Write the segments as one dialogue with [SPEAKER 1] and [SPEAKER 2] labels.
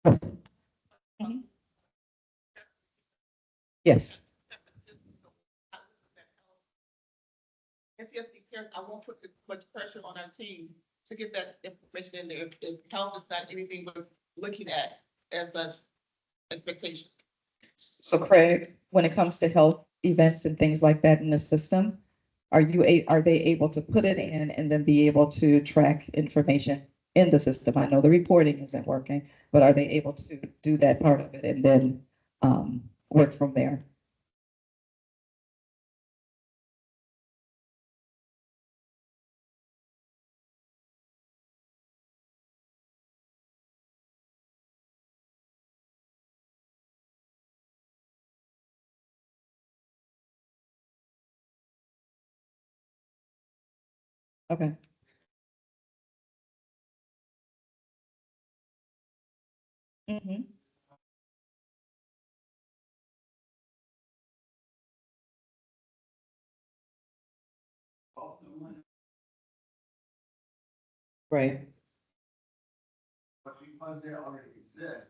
[SPEAKER 1] Mhm. Yes.
[SPEAKER 2] If you have to be careful, I won't put too much pressure on our team to get that information in there. If health is not anything we're looking at as an expectation.
[SPEAKER 1] So Craig, when it comes to health events and things like that in the system, are they able to put it in and then be able to track information in the system? I know the reporting isn't working, but are they able to do that part of it and then work from there? Okay. Mhm. Right.
[SPEAKER 3] But because they already exist,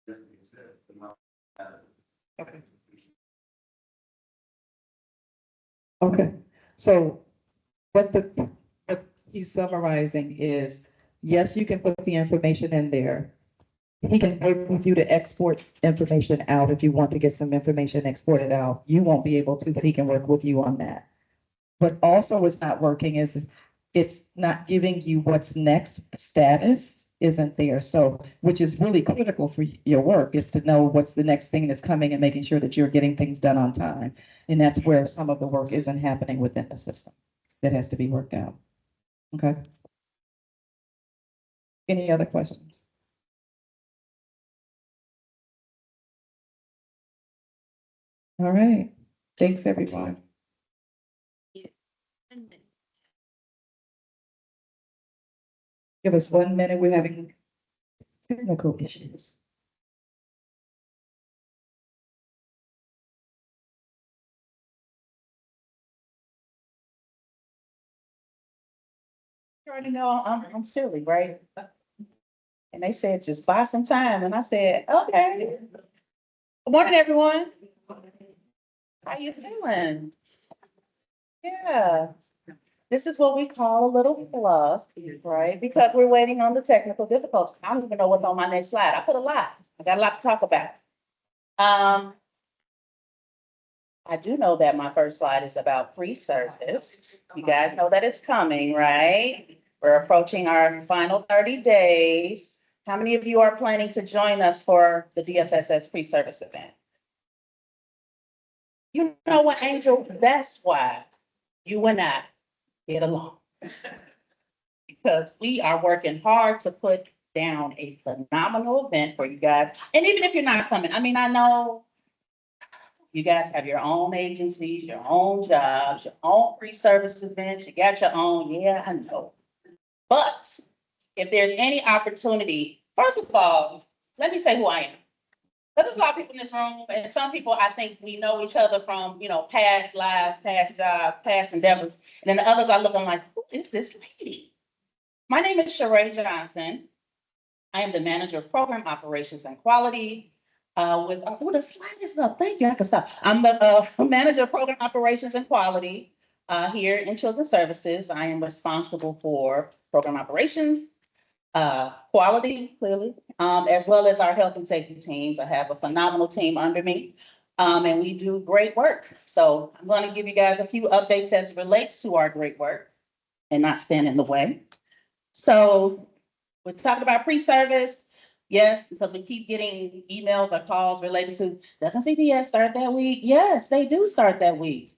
[SPEAKER 3] doesn't exist, they're not.
[SPEAKER 1] Okay. Okay. So what he's summarizing is, yes, you can put the information in there. He can work with you to export information out if you want to get some information exported out. You won't be able to, but he can work with you on that. But also what's not working is it's not giving you what's next status isn't there. So, which is really critical for your work is to know what's the next thing that's coming and making sure that you're getting things done on time. And that's where some of the work isn't happening within the system that has to be worked out. Okay. Any other questions? All right. Thanks, everyone. Give us 1 minute. We're having technical issues.
[SPEAKER 4] You already know I'm silly, right? And they said, just buy some time. And I said, okay. Good morning, everyone. How you feeling? Yeah. This is what we call a little fluff, right? Because we're waiting on the technical difficulties. I don't even know what's on my next slide. I put a lot. I got a lot to talk about. I do know that my first slide is about pre-service. You guys know that it's coming, right? We're approaching our final 30 days. How many of you are planning to join us for the DFSS pre-service event? You know what, Angel? That's why you and I get along. Because we are working hard to put down a phenomenal event for you guys. And even if you're not coming, I mean, I know you guys have your own agencies, your own jobs, your own pre-service events, you got your own, yeah, I know. But if there's any opportunity, first of all, let me say who I am. Because there's a lot of people in this room, and some people, I think we know each other from, past lives, past jobs, past endeavors. And then the others I look, I'm like, who is this lady? My name is Sheree Johnson. I am the manager of program operations and quality. The slide is up. Thank you. I can stop. I'm the manager of program operations and quality here in Children's Services. I am responsible for program operations, quality, clearly, as well as our health and safety teams. I have a phenomenal team under me, and we do great work. So I'm going to give you guys a few updates as it relates to our great work and not stand in the way. So we're talking about pre-service. Yes, because we keep getting emails or calls related to, doesn't CPS start that week? Yes, they do start that week.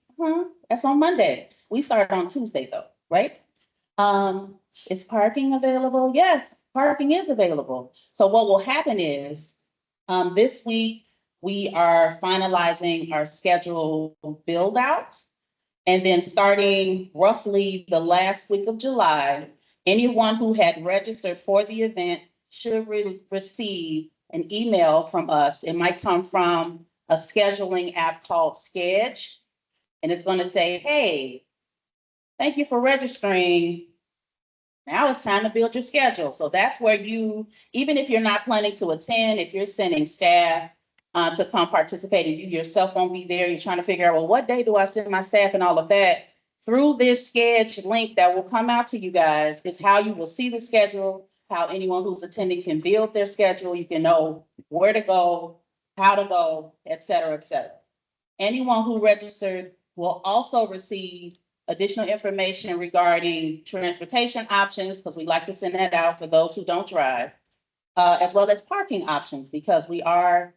[SPEAKER 4] That's on Monday. We start on Tuesday though, right? Is parking available? Yes, parking is available. So what will happen is, this week, we are finalizing our schedule build out. And then starting roughly the last week of July, anyone who had registered for the event should receive an email from us. It might come from a scheduling app called Sketch. And it's going to say, hey, thank you for registering. Now it's time to build your schedule. So that's where you, even if you're not planning to attend, if you're sending staff to come participate and you yourself won't be there, you're trying to figure out, well, what day do I send my staff and all of that? Through this sketch link that will come out to you guys is how you will see the schedule, how anyone who's attending can build their schedule. You can know where to go, how to go, et cetera, et cetera. Anyone who registered will also receive additional information regarding transportation options, because we like to send that out for those who don't drive, as well as parking options, because we are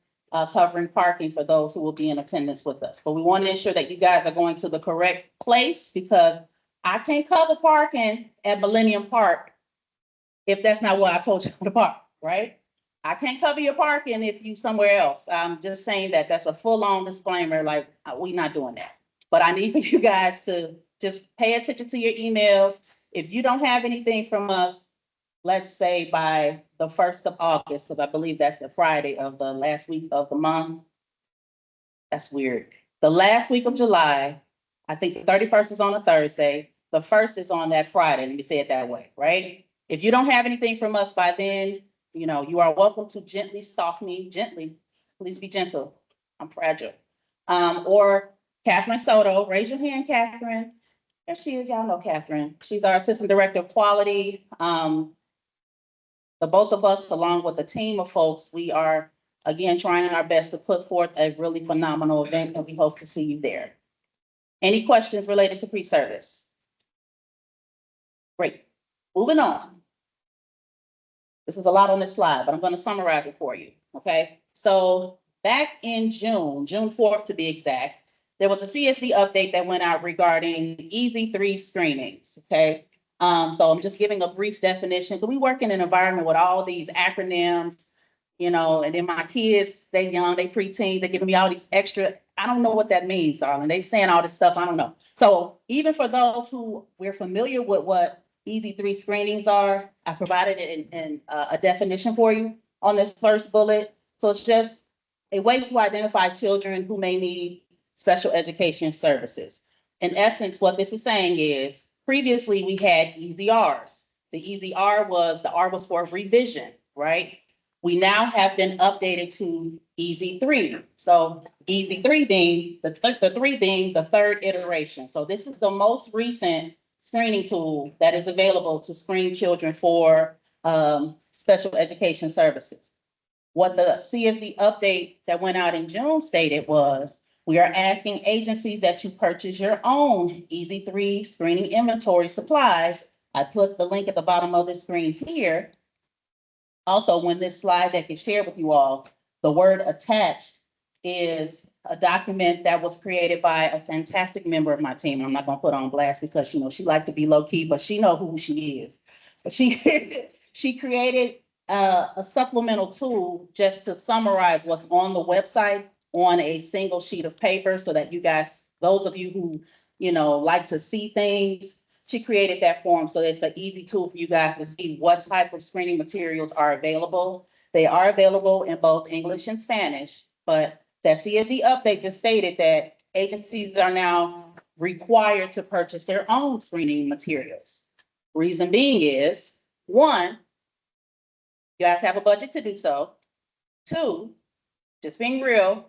[SPEAKER 4] covering parking for those who will be in attendance with us. But we want to ensure that you guys are going to the correct place, because I can't cover parking at Millennium Park if that's not where I told you to park, right? I can't cover your parking if you somewhere else. I'm just saying that that's a full-on disclaimer, like, we're not doing that. But I need for you guys to just pay attention to your emails. If you don't have anything from us, let's say by the 1st of August, because I believe that's the Friday of the last week of the month. That's weird. The last week of July, I think the 31st is on a Thursday. The 1st is on that Friday. Let me say it that way, right? If you don't have anything from us by then, you know, you are welcome to gently stalk me, gently. Please be gentle. I'm fragile. Or Catherine Soto, raise your hand, Catherine. There she is, y'all know Catherine. She's our Assistant Director of Quality. The both of us, along with a team of folks, we are, again, trying our best to put forth a really phenomenal event, and we hope to see you there. Any questions related to pre-service? Great. Moving on. This is a lot on this slide, but I'm going to summarize it for you, okay? So back in June 4th to be exact, there was a CSD update that went out regarding Easy 3 screenings, okay? So I'm just giving a brief definition, because we work in an environment with all these acronyms, you know, and then my kids, they young, they preteens, they're giving me all these extra, I don't know what that means, darling. They saying all this stuff, I don't know. So even for those who we're familiar with what Easy 3 screenings are, I provided in a definition for you on this first bullet. So it's just a way to identify children who may need special education services. In essence, what this is saying is, previously we had Easy Rs. The Easy R was, the R was for revision, right? We now have been updated to Easy 3. So Easy 3 being, the 3 being the third iteration. So this is the most recent screening tool that is available to screen children for special education services. What the CSD update that went out in June stated was, we are asking agencies that you purchase your own Easy 3 screening inventory supplies. I put the link at the bottom of the screen here. Also, when this slide deck is shared with you all, the word attached is a document that was created by a fantastic member of my team. I'm not gonna put on blast because, you know, she liked to be low key, but she know who she is. But she created a supplemental tool just to summarize what's on the website on a single sheet of paper, so that you guys, those of you who, you know, like to see things, she created that form. So it's an easy tool for you guys to see what type of screening materials are available. They are available in both English and Spanish, but that CSD update just stated that agencies are now required to purchase their own screening materials. Reason being is, one, you guys have a budget to do so. Two, just being real,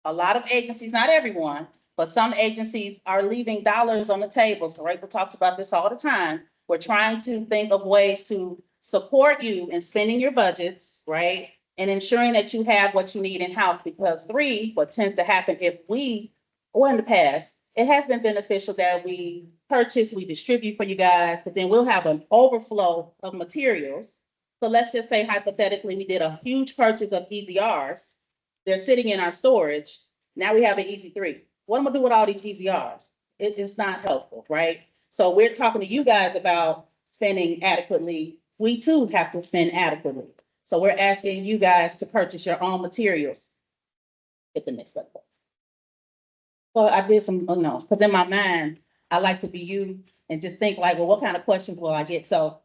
[SPEAKER 4] a lot of agencies, not everyone, but some agencies are leaving dollars on the table. So Rachel talks about this all the time. We're trying to think of ways to support you in spending your budgets, right? And ensuring that you have what you need in-house, because three, what tends to happen or in the past, it has been beneficial that we purchase, we distribute for you guys, but then we'll have an overflow of materials. So let's just say hypothetically, we did a huge purchase of Easy Rs. They're sitting in our storage. Now we have an Easy 3. What am I gonna do with all these Easy Rs? It's not helpful, right? So we're talking to you guys about spending adequately. We too have to spend adequately. So we're asking you guys to purchase your own materials. Hit the next button. So I did some, because in my mind, I like to be you and just think like, well, what kind of questions will I get? So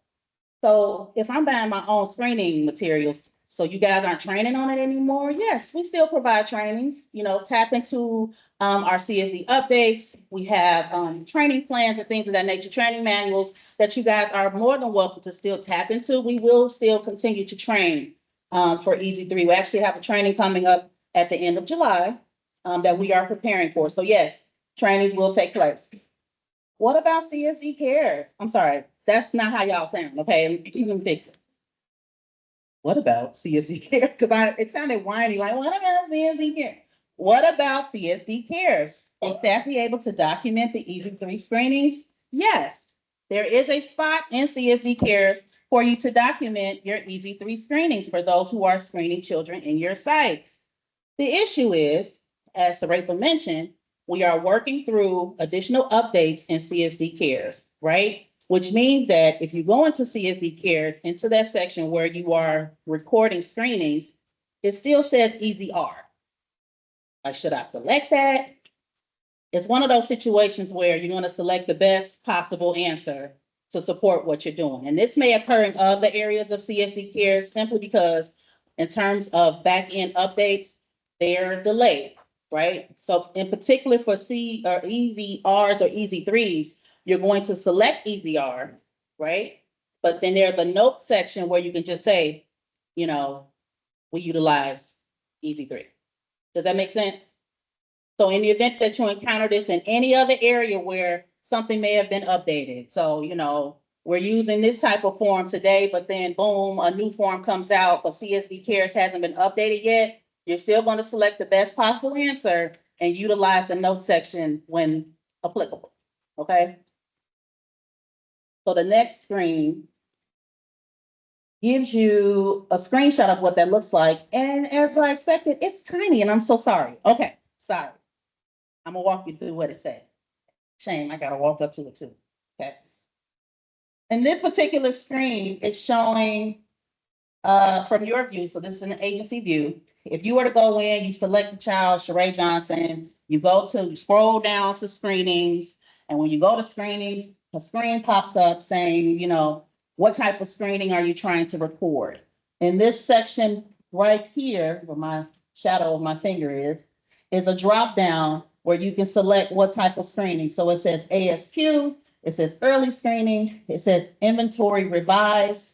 [SPEAKER 4] if I'm buying my own screening materials, So you guys aren't training on it anymore? Yes, we still provide trainings, tap into our CSD updates. We have training plans and things of that nature, training manuals that you guys are more than welcome to still tap into. We will still continue to train for Easy 3. We actually have a training coming up at the end of July that we are preparing for. So yes, trainings will take place. What about CSD Cares? I'm sorry, that's not how y'all sound, okay? You can fix it. What about CSD Cares? Because it sounded whiny, like, what about CSD Cares? What about CSD Cares? Will staff be able to document the Easy 3 screenings? Yes, there is a spot in CSD Cares for you to document your Easy 3 screenings for those who are screening children in your sites. The issue is, as Saratha mentioned, we are working through additional updates in CSD Cares, right? Which means that if you go into CSD Cares, into that section where you are recording screenings, it still says Easy R. Like, should I select that? It's one of those situations where you're going to select the best possible answer to support what you're doing. And this may occur in other areas of CSD Cares simply because in terms of back-end updates, they're delayed, right? So in particular for C or Easy Rs or Easy 3s, you're going to select Easy R, right? But then there's a note section where you can just say, we utilize Easy 3. Does that make sense? So in the event that you encounter this in any other area where something may have been updated, so, we're using this type of form today, but then boom, a new form comes out, but CSD Cares hasn't been updated yet, you're still going to select the best possible answer and utilize the note section when applicable, okay? So the next screen gives you a screenshot of what that looks like. And as I expected, it's tiny and I'm so sorry. Okay, sorry. I'm gonna walk you through what it said. Shame, I gotta walk up to it too, okay? In this particular screen, it's showing from your view, so this is an agency view. If you were to go in, you select the child, Sheree Johnson, you scroll down to screenings, and when you go to screenings, a screen pops up saying, what type of screening are you trying to record? In this section right here, where my shadow of my finger is a drop down where you can select what type of screening. So it says ASQ, it says early screening, it says inventory revised,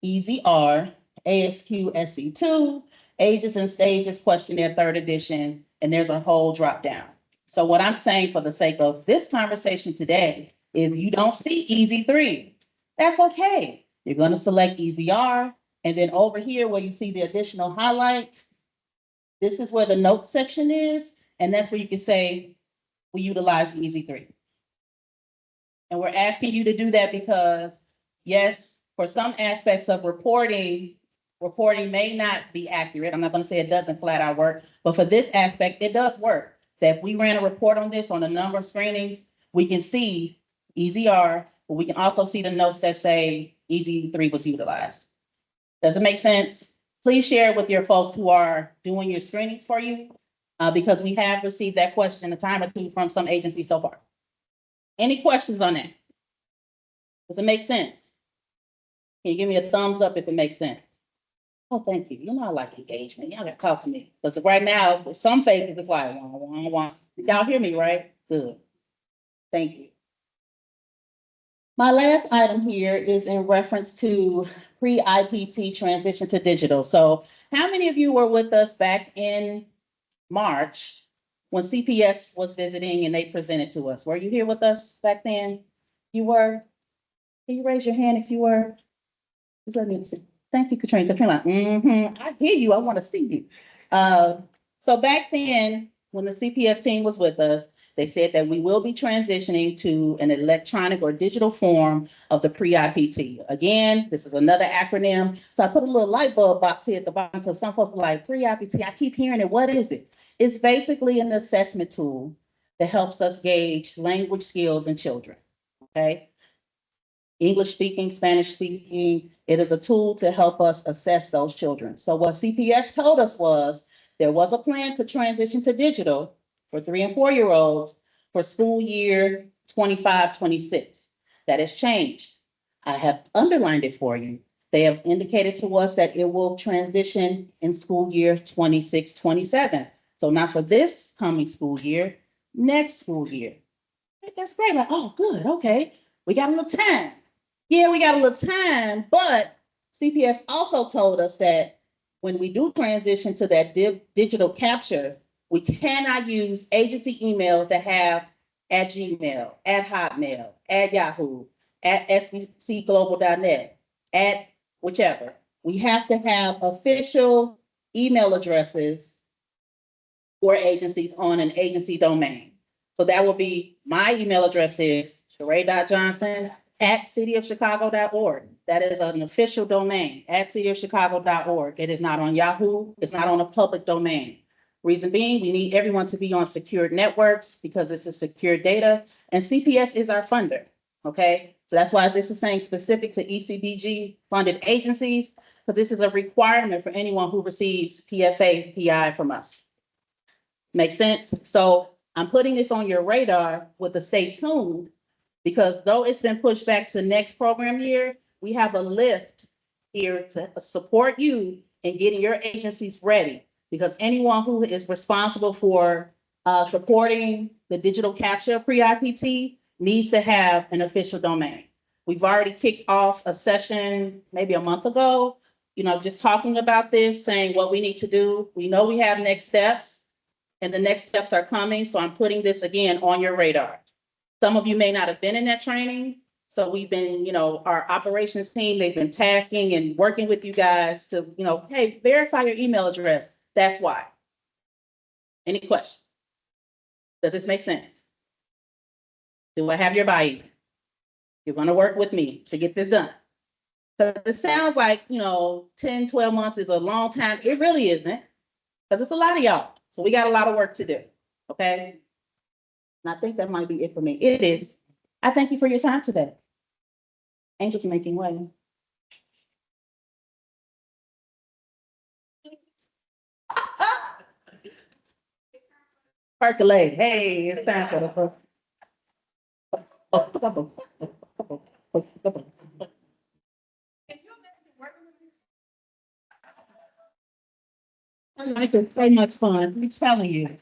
[SPEAKER 4] Easy R, ASQ SC2, ages and stages questionnaire 3rd edition, and there's a whole drop down. So what I'm saying for the sake of this conversation today is you don't see Easy 3. That's okay. You're going to select Easy R, and then over here where you see the additional highlight, this is where the notes section is, and that's where you can say, we utilize Easy 3. And we're asking you to do that because, yes, for some aspects of reporting may not be accurate. I'm not going to say it doesn't flat out work, but for this aspect, it does work. That if we ran a report on this on a number of screenings, we can see Easy R, but we can also see the notes that say Easy 3 was utilized. Does it make sense? Please share it with your folks who are doing your screenings for you, because we have received that question a time or two from some agencies so far. Any questions on that? Does it make sense? Can you give me a thumbs up if it makes sense? Oh, thank you. I like engagement. Y'all gotta talk to me. Because right now, some faces, it's like, wah. Y'all hear me, right? Good. Thank you. My last item here is in reference to pre-IPT transition to digital. So how many of you were with us back in March when CPS was visiting and they presented to us? Were you here with us back then? You were? Can you raise your hand if you were? Just let me see. Thank you, Katrina. Katrina, I hear you. I want to see you. So back then, when the CPS team was with us, they said that we will be transitioning to an electronic or digital form of the pre-IPT. Again, this is another acronym. So I put a little light bulb box here at the bottom because some folks are like, pre-IPT, I keep hearing it. What is it? It's basically an assessment tool that helps us gauge language skills in children, okay? English speaking, Spanish speaking, it is a tool to help us assess those children. So what CPS told us was there was a plan to transition to digital for 3 and 4-year-olds for school year 25-26. That has changed. I have underlined it for you They have indicated to us that it will transition in school year 26-27. So not for this coming school year, next school year. That's great. Like, oh, good. Okay. We got a little time. Yeah, we got a little time, but CPS also told us that when we do transition to that digital capture, we cannot use agency emails that have at Gmail, at Hotmail, at Yahoo, at sbcglobal.net, at whichever. We have to have official email addresses for agencies on an agency domain. So that will be, my email address is sheree.johnson@cityofchicago.org. That is an official domain, at cityofchicago.org. It is not on Yahoo. It's not on a public domain. Reason being, we need everyone to be on secured networks because this is secure data, and CPS is our funder, okay? So that's why this is saying specific to ECBG funded agencies, because this is a requirement for anyone who receives PFA, PI from us. Make sense? So I'm putting this on your radar with the stay tuned, because though it's been pushed back to next program year, we have a lift here to support you in getting your agencies ready. Because anyone who is responsible for supporting the digital capture pre-IPT needs to have an official domain. We've already kicked off a session maybe a month ago, just talking about this, saying what we need to do. We know we have next steps, and the next steps are coming. So I'm putting this again on your radar. Some of you may not have been in that training. So we've been, our operations team, they've been tasking and working with you guys to, hey, verify your email address. That's why. Any questions? Does this make sense? Do I have your buy-in? You're going to work with me to get this done. Because it sounds like, 10, 12 months is a long time. It really isn't, because it's a lot of y'all. So we got a lot of work to do. Okay. And I think that might be it for me. It is. I thank you for your time today. Angels making way. Percolate. Hey, it's time for the. Like it's so much fun. I'm telling you.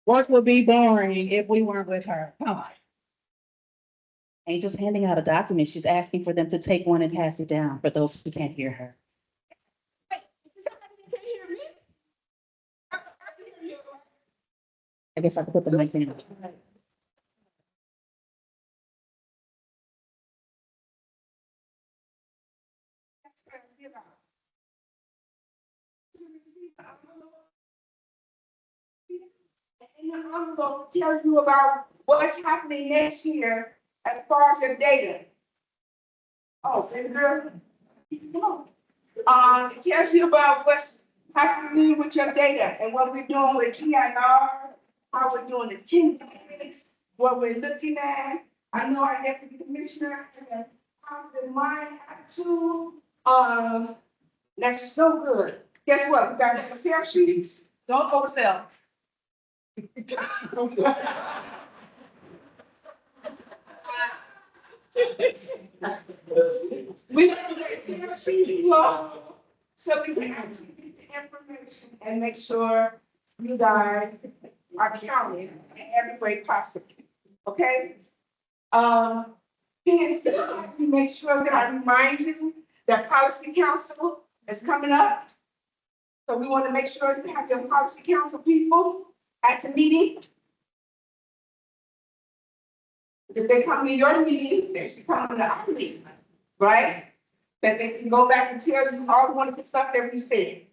[SPEAKER 4] Work would be boring if we weren't with her. Come on. Angel's handing out a document. She's asking for them to take one and pass it down for those who can't hear her. I guess I could put the mic down.
[SPEAKER 5] And I'm going to tell you about what's happening next year as far as your data. Oh, baby girl. Come on. It tells you about what's happening with your data and what we're doing with EIR, how we're doing the team, what we're looking at. I know our deputy commissioner has a positive mind attitude. That's so good. Guess what? We got the Excel sheets. Don't oversell. We let the Excel sheets flow so we can actually get the information and make sure you guys are counted in every way possible. Okay? PNC, we make sure that I remind you that Policy Council is coming up. So we want to make sure you have your Policy Council people at the meeting. If they come to your meeting, they should come to our meeting, right? That they can go back and tell you all the wonderful stuff that we said.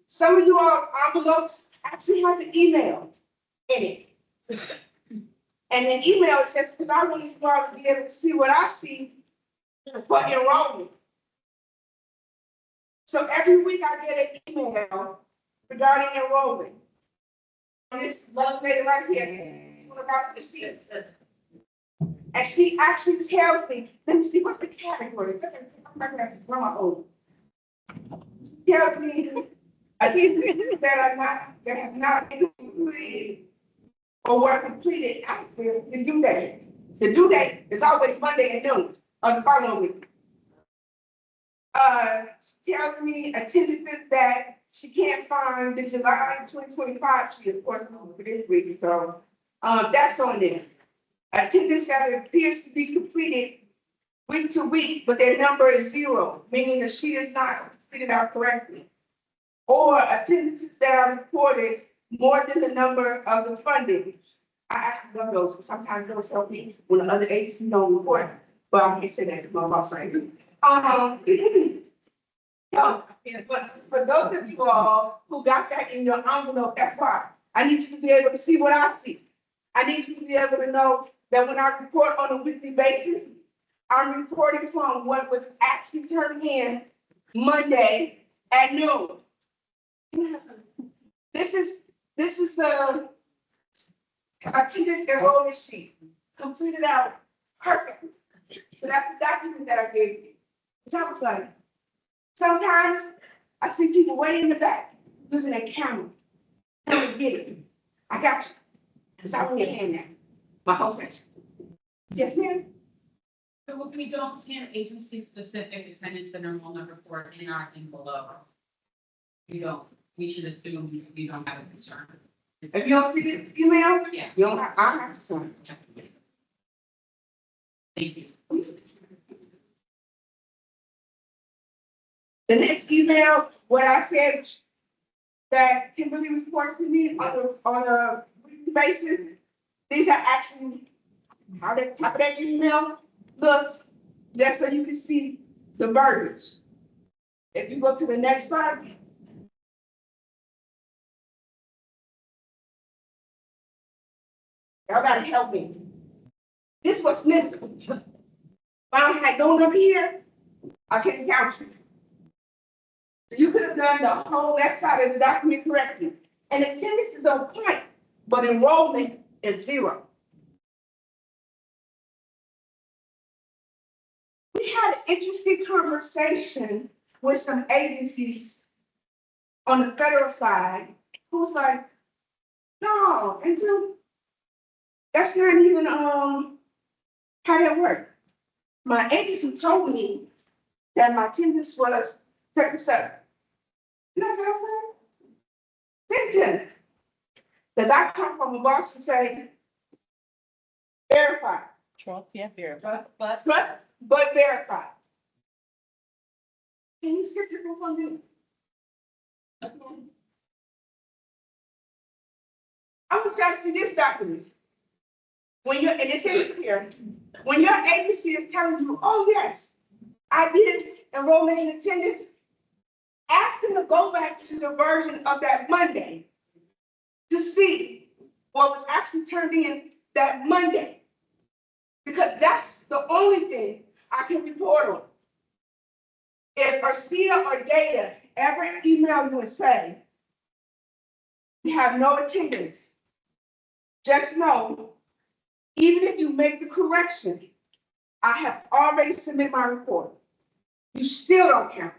[SPEAKER 5] Some of you all envelopes actually has an email in it. And the email says, because I want you all to be able to see what I see for enrollment. So every week I get an email regarding enrollment. And this lovely lady right here, what about the seat? And she actually tells me, let me see, what's the category? I'm not gonna run my own. She tells me that are not, that have not been completed or were completed after the due date. The due date is always Monday at noon of the following week. Tells me attendances that she can't find the July 2025 sheet, of course, for this week, so, that's on there. Attendance that appears to be completed week to week, but their number is zero, meaning the sheet is not completed out correctly. Or attendances that are reported more than the number of the funding. I actually love those, because sometimes those help me when the other agencies don't report, but I can't say that to my boss right now. So, but for those of you all who got that in your envelope, that's why. I need you to be able to see what I see. I need you to be able to know that when I report on a weekly basis, I'm reporting from what was actually turned in Monday at noon. This is the attendance enrollment sheet, completed out perfectly. So that's the document that I gave you. So I was like, sometimes I see people way in the back using a camera. I don't get it. I got you. Because I want your hand now. My whole section. Yes, ma'am?
[SPEAKER 6] So if we don't see an agency-specific attendance enrollment report in our envelope, we should assume we don't have a concern.
[SPEAKER 5] If you don't see this email,
[SPEAKER 6] Yeah.
[SPEAKER 5] you don't have, I have to sign.
[SPEAKER 6] Thank you.
[SPEAKER 5] The next email, what I said that Kimberly reports to me on a weekly basis, these are actually how the top of that email looks, just so you can see the verbiage. If you go to the next slide. Y'all gotta help me. This was missing. If I don't have no number here, I can't count you. So you could have done the whole left side of the document correctly. And attendance is on point, but enrollment is zero. We had an interesting conversation with some agencies on the federal side who's like, no, Andrew, that's not even how that works. My agency told me that my attendance was 37. And I said, okay. Then, because I come from a boss who say, verify,
[SPEAKER 4] Trust, yeah, verify, but
[SPEAKER 5] trust, but verify. Can you skip your book on me? I want y'all to see this document. When you're, and it's in here, when your agency is telling you, oh, yes, I did enrollment in attendance, ask them to go back to the version of that Monday to see what was actually turned in that Monday. Because that's the only thing I can report on. If Arcia or Data ever email you and say, we have no attendance, just know, even if you make the correction, I have already submitted my report. You still don't count.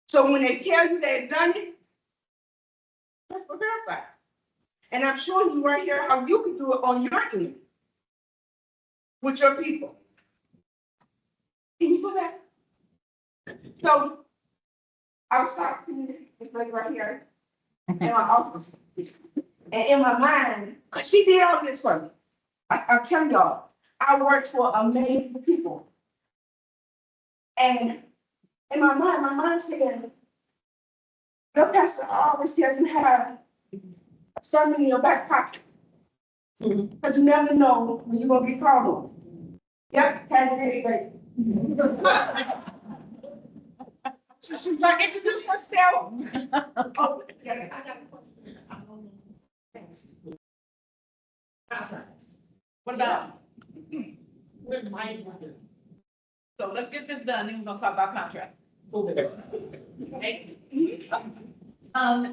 [SPEAKER 5] So when they tell you they've done it, let's verify. And I'm showing you right here how you can do it on your end with your people. Can you go back? So I was talking to this lady right here in my office. And in my mind, because she did all this for me. I'm telling y'all, I worked for amazing people. And in my mind said, your pastor always tells you have something in your back pocket. Because you never know when you're going to be called on. Yep, had it anyway. She's like, introduce yourself. Oh, yeah, I got a question. I don't know. Thanks.
[SPEAKER 1] What about? We're mindful. So let's get this done, then we're gonna talk about contract.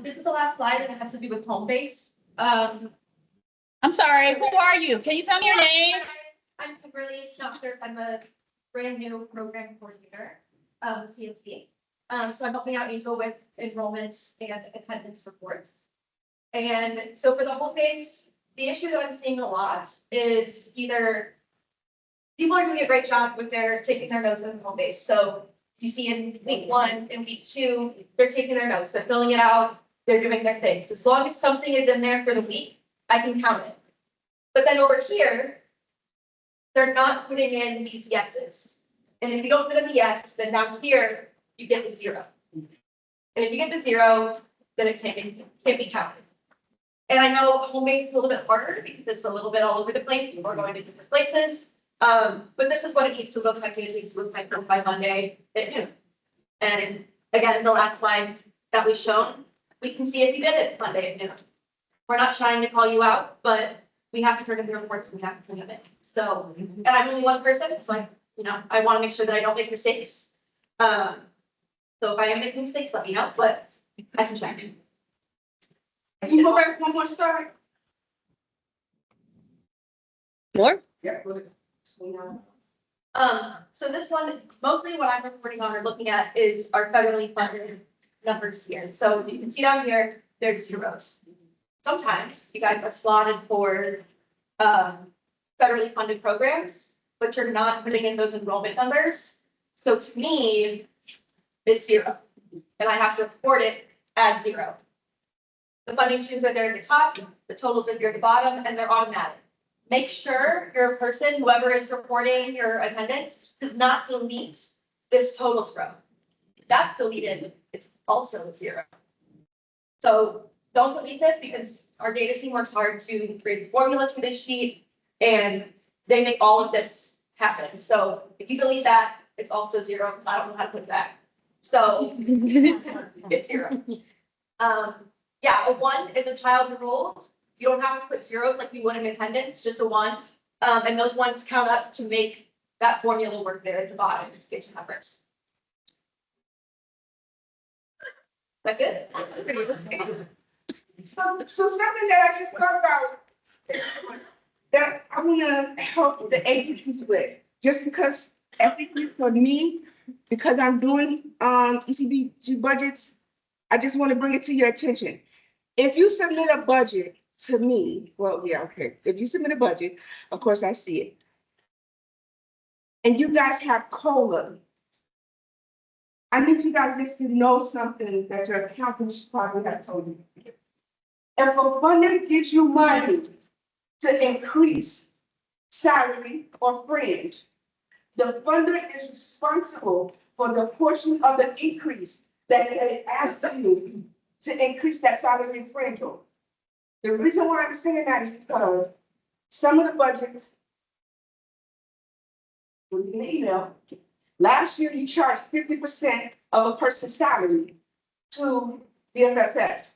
[SPEAKER 7] This is the last slide and it has to do with home base.
[SPEAKER 4] I'm sorry, who are you? Can you tell me your name?
[SPEAKER 7] I'm Kimberly Doctor. I'm a brand new program coordinator of CSBA. So I'm helping out Angel with enrollment and attendance reports. And so for the home base, the issue that I'm seeing a lot is either people are doing a great job with taking their notes on home base. So you see in week 1 and week 2, they're taking their notes, they're filling it out, they're doing their things. As long as something is in there for the week, I can count it. But then over here, they're not putting in these yeses. And if you don't put in the yes, then down here, you get the 0. And if you get the 0, then it can't be counted. And I know home base is a little bit harder because it's a little bit all over the place, people are going to different places. But this is what it needs to look like, it needs to look like by Monday at noon. And again, the last slide that we shown, we can see if you did it Monday at noon. We're not trying to call you out, but we have to turn in the reports, we have to turn them in. So, and I'm only one person, so I want to make sure that I don't make mistakes. So if I am making mistakes, let me know, but I can check.
[SPEAKER 5] Can you go back one more story?
[SPEAKER 4] More?
[SPEAKER 5] Yeah. Go ahead.
[SPEAKER 7] So this one, mostly what I'm reporting on or looking at is our federally funded numbers here. So as you can see down here, there's zeros. Sometimes you guys are slotted for federally funded programs, but you're not putting in those enrollment numbers. So to me, it's 0, and I have to report it as 0. The funding streams are there at the top, the totals are here at the bottom, and they're automatic. Make sure your person, whoever is reporting your attendance, does not delete this totals row. If that's deleted, it's also 0. So don't delete this because our data team works hard to create formulas for this sheet and they make all of this happen. So if you delete that, it's also 0 because I don't know how to put it back. So it's 0. Yeah, a 1 is a child enrolled. You don't have to put zeros like you would in attendance, just a 1. And those ones count up to make that formula work there at the bottom to get your numbers. Is that good?
[SPEAKER 5] So something that I just thought about that I wanna help the agencies with, just because ethically for me, because I'm doing ECBG budgets, I just want to bring it to your attention. If you submit a budget to me, well, yeah, okay. If you submit a budget, of course I see it. And you guys have COLA. I need you guys just to know something that your accountant should probably have told you. If a funder gives you money to increase salary or fringe, the funder is responsible for the portion of the increase that they ask you to increase that salary and fringe. The reason why I'm saying that is because some of the budgets, in the email, last year you charged 50% of a person's salary to the FSS.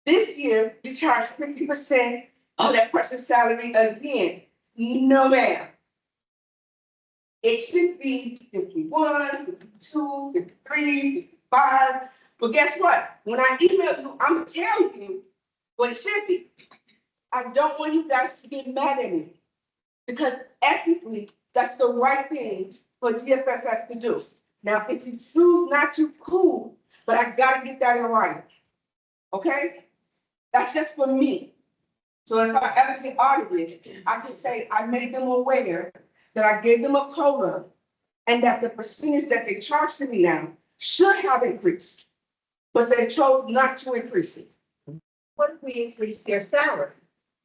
[SPEAKER 5] This year you charge 50% of that person's salary again. No, ma'am. It should be 51, 52, 53, 55. But guess what? When I email you, I'm gonna tell you what it should be. I don't want you guys to get mad at me because ethically, that's the right thing for DFSS to do. Now, if you choose not to, cool, but I gotta get that in writing. Okay? That's just for me. So if I ever get audited, I can say I made them aware that I gave them a COLA and that the percentage that they charge to me now should have increased, but they chose not to increase it.
[SPEAKER 8] What if we increase their salary?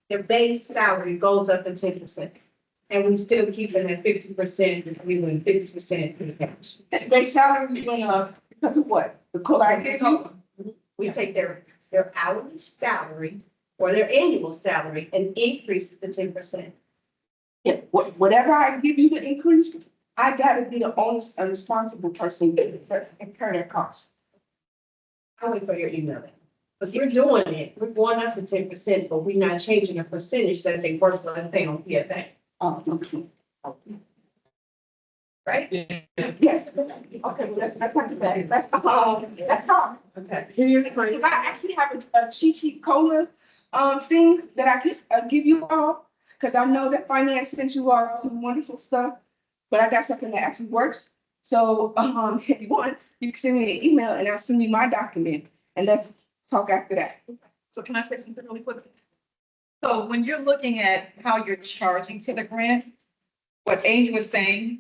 [SPEAKER 8] Their base salary goes up to 10%. And we still keep it at 50%, we win 50% in cash.
[SPEAKER 5] Their salary went up because of what? The COLA I gave you?
[SPEAKER 8] We take their hourly salary or their annual salary and increase it to 10%.
[SPEAKER 5] Yeah, whatever I give you to increase, I gotta be the honest and responsible person to incur that cost.
[SPEAKER 8] I'll wait for your email then. Because we're doing it, we're going up to 10%, but we're not changing the percentage that they work for us pay on PFA.
[SPEAKER 5] Okay.
[SPEAKER 8] Right?
[SPEAKER 5] Yes, okay, well, that's not too bad, that's hard.
[SPEAKER 8] Okay.
[SPEAKER 5] Because I actually have a cheat sheet COLA, thing that I could, give you all, because I know that finance sent you all some wonderful stuff, but I got something that actually works. So, if you want, you can send me an email and I'll send you my document, and let's talk after that.
[SPEAKER 2] So can I say something really quick?
[SPEAKER 1] So when you're looking at how you're charging to the grant, what Angel was saying,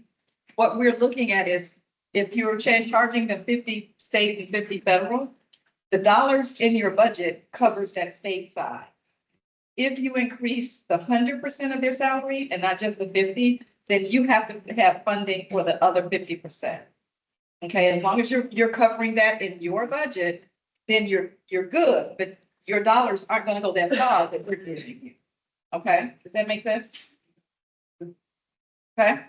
[SPEAKER 1] what we're looking at is if you're charging them 50 state and 50 federal, the dollars in your budget covers that state side. If you increase the 100% of their salary and not just the 50, then you have to have funding for the other 50%. Okay, as long as you're covering that in your budget, then you're good, but your dollars aren't gonna go that far that we're giving you. Okay, does that make sense? Okay,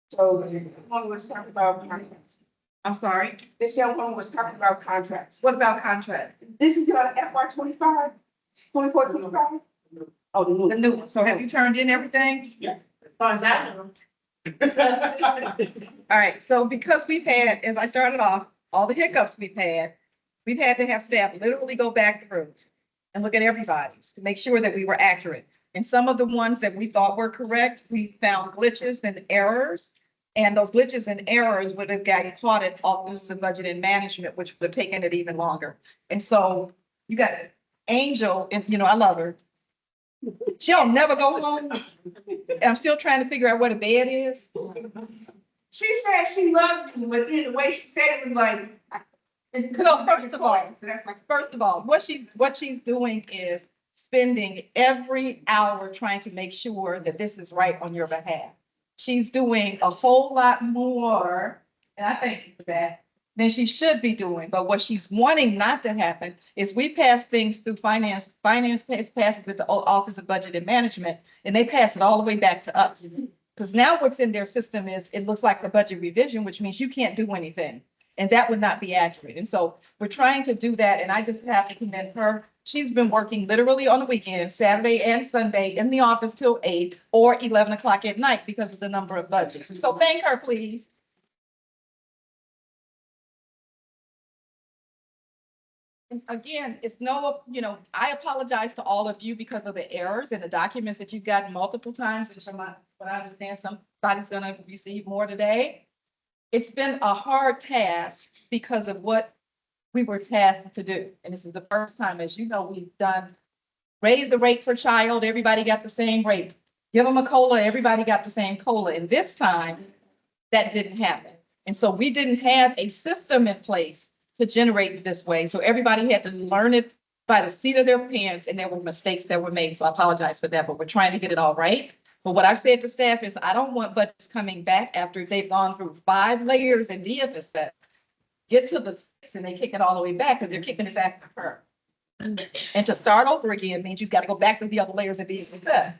[SPEAKER 5] So one was talking about contracts.
[SPEAKER 1] I'm sorry.
[SPEAKER 5] This young woman was talking about contracts.
[SPEAKER 1] What about contract?
[SPEAKER 5] This is your FY 25, 24, 25? Oh, the
[SPEAKER 1] The
[SPEAKER 5] new.
[SPEAKER 1] new one. So have you turned in everything?
[SPEAKER 2] As far as I know.
[SPEAKER 1] All right, so because we've had, as I started off, all the hiccups we've had to have staff literally go back through and look at everybody's to make sure that we were accurate. And some of the ones that we thought were correct, we found glitches and errors. And those glitches and errors would have gotten caught at Office of Budget and Management, which would have taken it even longer. And so you got Angel, and you know, I love her. She'll never go home. And I'm still trying to figure out what a bed is.
[SPEAKER 5] She said she loved you, but then the way she said it was like.
[SPEAKER 1] No, first of all,
[SPEAKER 5] So that's like,
[SPEAKER 1] First of all, what she's doing is spending every hour trying to make sure that this is right on your behalf. She's doing a whole lot more, and I thank you for that, than she should be doing. But what she's wanting not to happen is we pass things through finance passes it to Office of Budget and Management, and they pass it all the way back to us. Because now what's in their system is, it looks like a budget revision, which means you can't do anything. And that would not be accurate. And so we're trying to do that. And I just have to commend her. She's been working literally on the weekend, Saturday and Sunday, in the office till 8 or 11 o'clock at night because of the number of budgets. And so thank her, please. And again, it's no, I apologize to all of you because of the errors in the documents that you've gotten multiple times. And from what I understand, somebody's gonna receive more today. It's been a hard task because of what we were tasked to do. And this is the first time, as you know, we've done raise the rate per child, everybody got the same rate. Give them a COLA, everybody got the same COLA. And this time, that didn't happen. And so we didn't have a system in place to generate this way. So everybody had to learn it by the seat of their pants, and there were mistakes that were made. So I apologize for that, but we're trying to get it all right. But what I've said to staff is I don't want budgets coming back after they've gone through 5 layers in DFSS. Get to the 6 and they kick it all the way back because they're kicking it back to her. And to start over again means you've got to go back through the other layers of DFSS,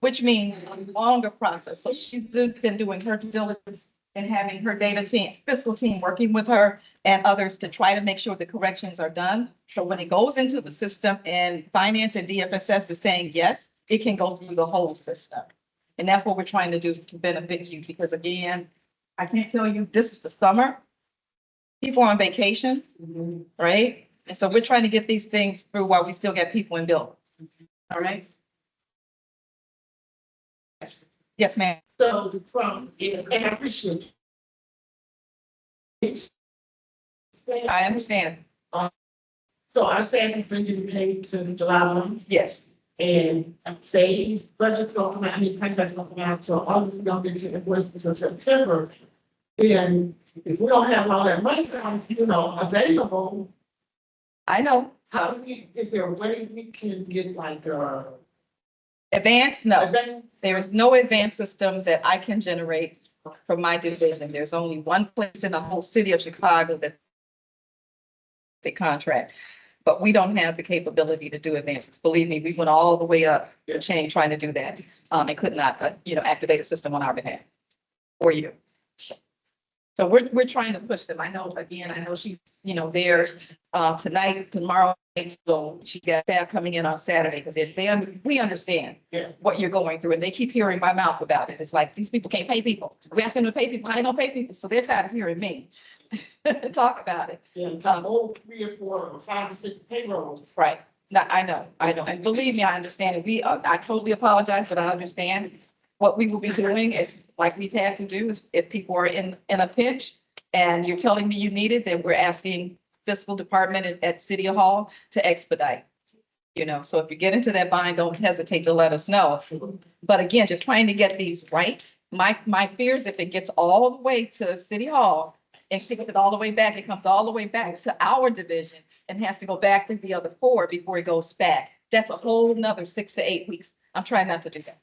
[SPEAKER 1] which means a longer process. So she's been doing her due diligence and having her data team, fiscal team working with her and others to try to make sure the corrections are done. So when it goes into the system and finance and DFSS is saying yes, it can go through the whole system. And that's what we're trying to do to benefit you, because again, I can't tell you, this is the summer. People are on vacation, right? And so we're trying to get these things through while we still get people in buildings. All right? Yes, ma'am.
[SPEAKER 9] So and I appreciate.
[SPEAKER 1] I understand.
[SPEAKER 9] So our staff has been getting paid since July 1,
[SPEAKER 1] Yes.
[SPEAKER 9] and say budget's gonna come out, any contracts gonna come out, so August, we don't get to invoice until September. Then if we don't have all that money, available,
[SPEAKER 1] I know.
[SPEAKER 9] how do we, is there a way we can get like,
[SPEAKER 1] Advance, no.
[SPEAKER 9] advance?
[SPEAKER 1] There is no advance system that I can generate from my division. There's only one place in the whole city of Chicago that the contract, but we don't have the capability to do advances. Believe me, we went all the way up the chain trying to do that, and could not, activate a system on our behalf for you. So we're trying to push them. I know she's, there, tonight, tomorrow. So she got staff coming in on Saturday because we understand what you're going through, and they keep hearing my mouth about it. It's like, these people can't pay people. We ask them to pay people. How they don't pay people? So they're tired of hearing me talk about it.
[SPEAKER 9] Yeah, some old 3 or 4 or 5 or 6 payrolls.
[SPEAKER 1] Right. No, I know. And believe me, I understand it. I totally apologize, but I understand what we will be doing is like we've had to do is if people are in a pinch and you're telling me you need it, then we're asking fiscal department at City Hall to expedite. You know, so if you get into that bind, don't hesitate to let us know. But again, just trying to get these right. My fear is if it gets all the way to City Hall and she gets it all the way back, it comes all the way back to our division and has to go back through the other 4 before it goes back. That's a whole nother 6 to 8 weeks. I'm trying not to do that.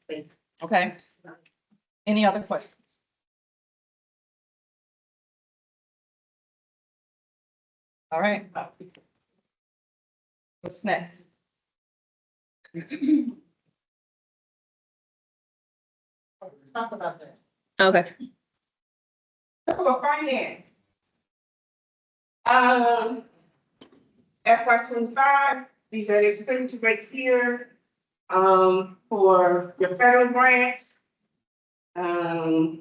[SPEAKER 1] Okay? Any other questions? All right. What's next?
[SPEAKER 4] Talk about that.
[SPEAKER 1] Okay.
[SPEAKER 5] So for finance. FY 25, these are the expenditure rates here, for your federal grants. Yeah,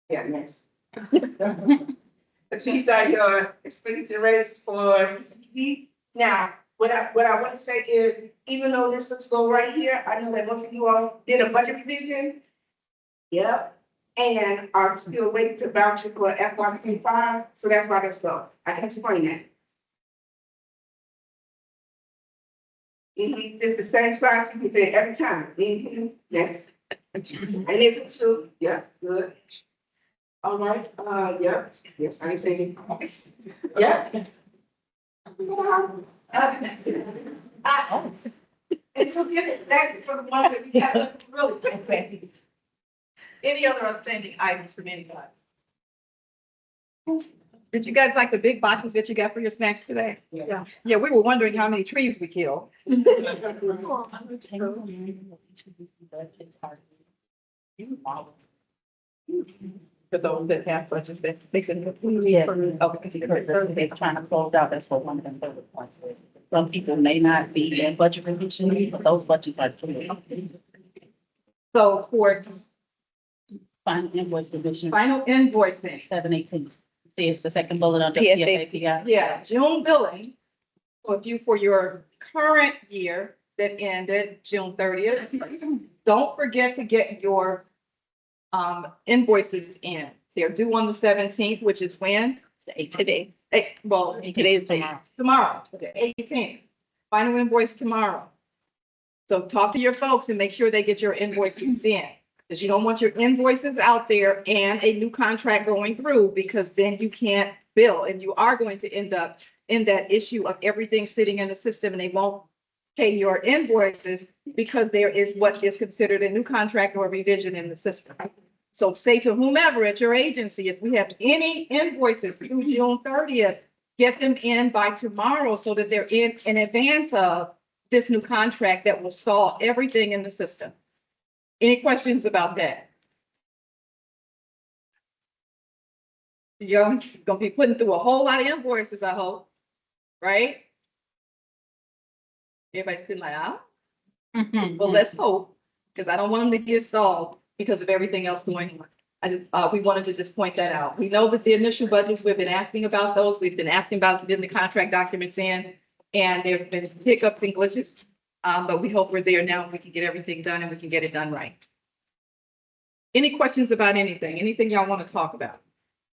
[SPEAKER 5] next. These are your expenditure rates for ECP. Now, what I want to say is, even though this looks low right here, I know that most of you all did a budget revision. Yep, and are still waiting to vouch for FY 25, so that's why that's low. I can explain that. It's the same slide you say every time. Yes. And it's true, yeah, good. All right, yeah, yes, I say it. Yeah. And you'll get it back for the ones that you have really.
[SPEAKER 1] Any other outstanding items from anybody? Did you guys like the big boxes that you got for your snacks today?
[SPEAKER 5] Yeah.
[SPEAKER 1] Yeah, we were wondering how many trees we killed. For those that have budgets that they can.
[SPEAKER 4] Yes.
[SPEAKER 1] Okay.
[SPEAKER 4] They're trying to close out, that's what one of the favorite points is. Some people may not be in budget revision, but those budgets are clear.
[SPEAKER 1] So for
[SPEAKER 4] Final invoice division,
[SPEAKER 1] final invoicing,
[SPEAKER 4] 718. See, it's the second bullet under
[SPEAKER 1] PSA.
[SPEAKER 4] PSAPI.
[SPEAKER 1] yeah, June billing. So if you, for your current year that ended June 30th, don't forget to get your invoices in. They're due on the 17th, which is when?
[SPEAKER 4] Today.
[SPEAKER 1] Well,
[SPEAKER 4] Today's tomorrow.
[SPEAKER 1] tomorrow, the 18th. Final invoice tomorrow. So talk to your folks and make sure they get your invoices in. Because you don't want your invoices out there and a new contract going through, because then you can't bill, and you are going to end up in that issue of everything sitting in the system and they won't pay your invoices because there is what is considered a new contract or revision in the system. So say to whomever at your agency, if we have any invoices through June 30th, get them in by tomorrow so that they're in advance of this new contract that will solve everything in the system. Any questions about that? You're gonna be putting through a whole lot of invoices, I hope, right? Everybody's sitting like, ah, well, let's hope, because I don't want them to get stalled because of everything else going on. We wanted to just point that out. We know that the initial budgets, we've been asking about those. We've been asking about getting the contract documents in, and there have been hiccups and glitches. But we hope we're there now and we can get everything done and we can get it done right. Any questions about anything? Anything y'all want to talk about?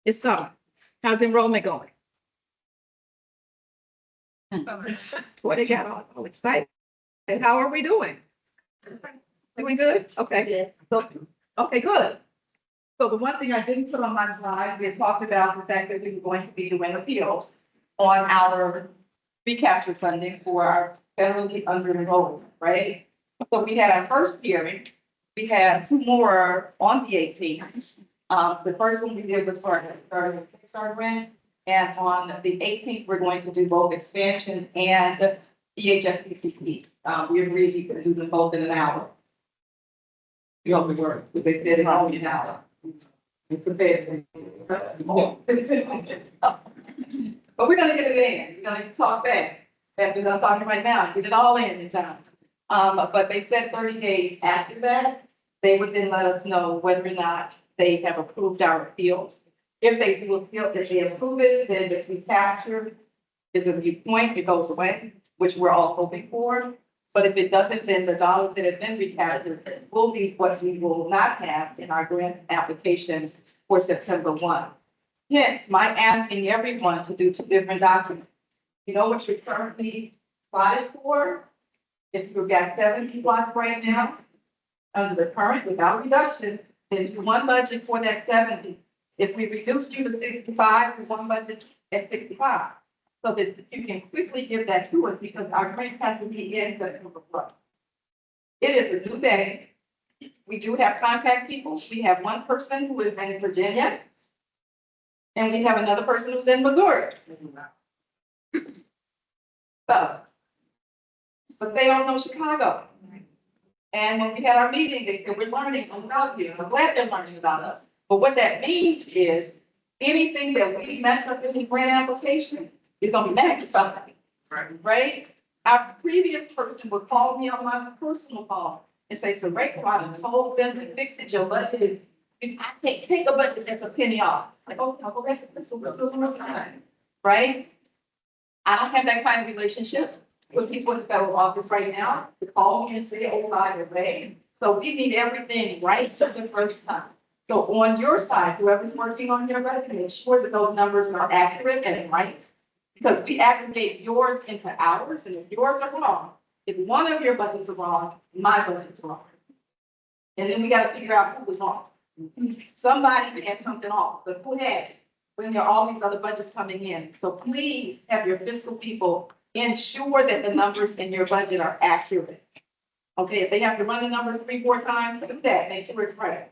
[SPEAKER 1] It's summer. How's enrollment going? Boy, they got all excited. And how are we doing? Doing good? Okay. So, okay, good. So the one thing I didn't put on my slide, we had talked about the fact that we were going to be doing appeals on our recapture funding for our federally under-enrolled, right? So we had our first hearing. We have 2 more on the 18th. The first one we did was for our Kickstarter grant. And on the 18th, we're going to do both expansion and EHSPCP. We agreed we could do them both in an hour. You only were, but they said it only an hour. It's a bit. But we're gonna get it in. We're gonna talk back. And we're gonna talk right now, get it all in time. But they said 30 days after that, they would then let us know whether or not they have approved our appeals. If they do appeal, if they approve it, then if we capture is a viewpoint, it goes away, which we're all hoping for. But if it doesn't, then the dollars that have been recaptured will be what we will not have in our grant applications for September 1. Hence, my asking everyone to do 2 different documents. You know what you're currently applied for? If you've got 70 slots right now, under the current without reduction, then do one budget for that 70. If we reduced you to 65, do one budget at 65. So that you can quickly give that to us because our grant has to be in September 1st. It is a new day. We do have contact people. We have one person who is in Virginia. And we have another person who's in Missouri. So, but they don't know Chicago. And when we had our meeting, they said, we're learning about you. I'm glad they're learning about us. But what that means is anything that we mess up in the grant application is gonna be mad at somebody. Right? Our previous person would call me on my personal call and say, so Rachel, I done told them to fix it, your budget is, I can't take a budget that's a penny off. Like, oh, no, go back, that's what we're doing all the time. Right? I don't have that kind of relationship with people in federal office right now to call me and say, oh, by the way. So we need everything right the first time. So on your side, whoever's working on your budget, make sure that those numbers are accurate and right. Because we aggregate yours into ours, and if yours are wrong, if one of your budgets are wrong, my budget's wrong. And then we gotta figure out who was wrong. Somebody had something off, but who had it? When there are all these other budgets coming in. So please have your fiscal people ensure that the numbers in your budget are accurate. Okay, if they have to run the numbers 3-4 times, do that, make sure it's right.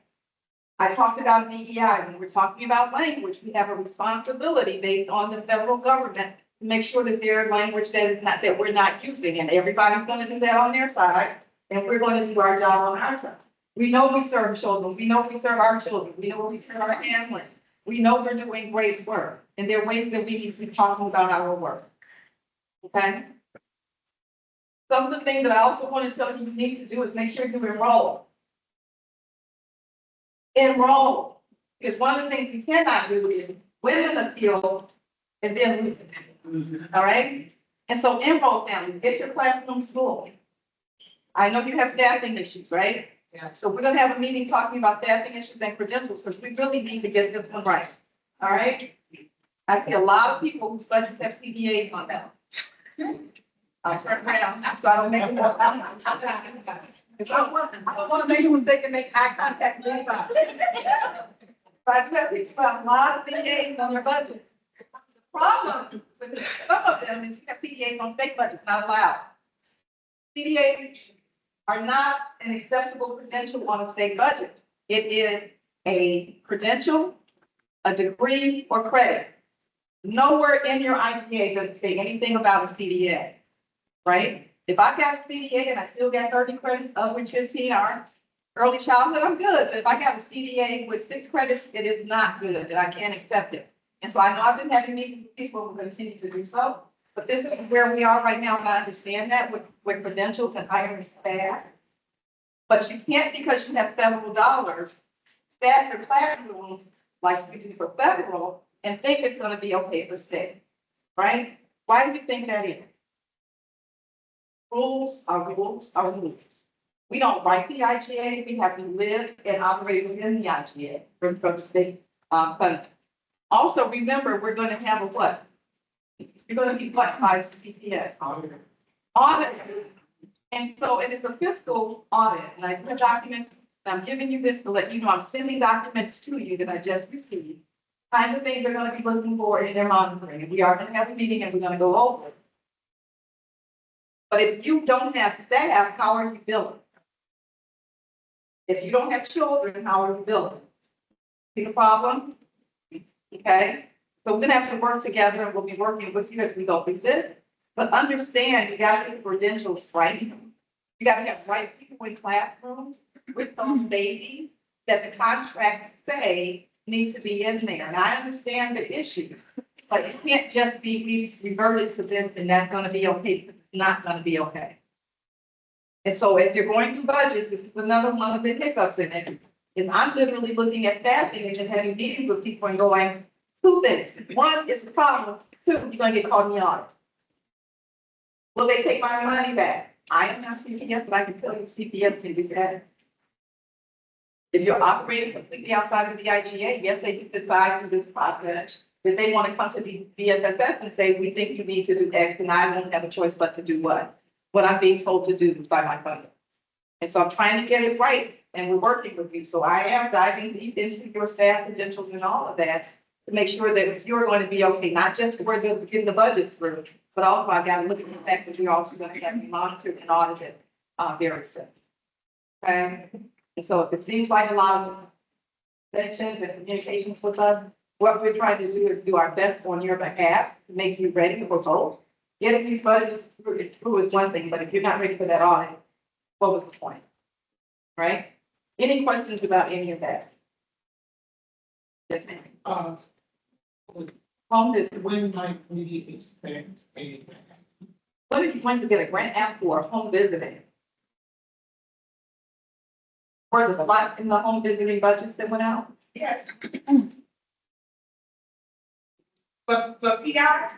[SPEAKER 1] I talked about DEI, when we're talking about language, we have a responsibility based on the federal government to make sure that their language that is not, that we're not using, and everybody's gonna do that on their side, and we're gonna do our job on our side. We know we serve children, we know we serve our children, we know we serve our families, we know we're doing great work, and there are ways that we need to be talking about our work. Okay? Some of the things that I also want to tell you need to do is make sure you enroll. Enroll, because one of the things you cannot do is win in the field and then lose it. All right? And so enroll families, get your classroom full. I know you have staffing issues, right?
[SPEAKER 9] Yeah.
[SPEAKER 1] So we're gonna have a meeting talking about staffing issues and credentials, because we really need to get this one right. All right? I see a lot of people whose budgets have CDAs on them. I'll turn around, so I don't make more. If I don't want to make a mistake and make eye contact with anybody. But I tell you, you have a lot of CDAs on your budget. The problem with some of them is you have CDAs on state budgets, not allowed. CDAs are not an acceptable credential on a state budget. It is a credential, a degree, or credit. Nowhere in your IGA does it say anything about a CDA, right? If I got a CDA and I still got 30 credits, of which 15 are early childhood, I'm good. But if I got a CDA with 6 credits, it is not good, and I can't accept it. And so I know I've been having meetings with people who continue to do so, but this is where we are right now, and I understand that with credentials and hiring staff. But you can't, because you have federal dollars, staff your classrooms like you do for federal, and think it's gonna be okay for state, right? Why do you think that is? Rules are rules are rules. We don't write the IGA, we have to live and operate within the IGA from the state funding. Also, remember, we're gonna have a what? You're gonna be what, by CPS? Audit. And so it is a fiscal audit, and I put documents, I'm giving you this to let you know, I'm sending documents to you that I just received. Kinds of things they're gonna be looking for in their monitoring, and we are gonna have a meeting and we're gonna go over it. But if you don't have staff, how are you billing? If you don't have children, how are you billing? See the problem? Okay, so we're gonna have to work together, and we'll be working with you as we go through this. But understand, you gotta get credentials right. You gotta have right people in classrooms with those babies that the contracts say need to be in there. And I understand the issues, but it can't just be we reverted to them and that's gonna be okay, because it's not gonna be okay. And so as you're going through budgets, this is another one of the hiccups in it, is I'm literally looking at staffing and just having meetings with people and going, 2 things. 1, it's a problem. 2, you're gonna get caught in the audit. Will they take my money back? I am not CPS, but I can tell you CPS can do that. If you're operating completely outside of the IGA, yes, they can decide through this process that they want to come to the BFSS and say, we think you need to do X, and I won't have a choice but to do what? what I'm being told to do by my funding. And so I'm trying to get it right, and we're working with you. So I am diving deep into your staff credentials and all of that to make sure that you're going to be okay, not just for the, getting the budgets through, but also I've got to look at the fact that we're also going to have you monitored and audited, very soon. Okay, and so if it seems like a lot of mentions and communications with us, what we're trying to do is do our best on your behalf to make you ready for both. Getting these budgets through is one thing, but if you're not ready for that audit, what was the point? Right? Any questions about any of that? Yes, ma'am. Home is,
[SPEAKER 9] When might we expect a?
[SPEAKER 1] what are you going to get a grant app for home visiting? Or there's a lot in the home visiting budgets that went out?
[SPEAKER 8] Yes. But PR,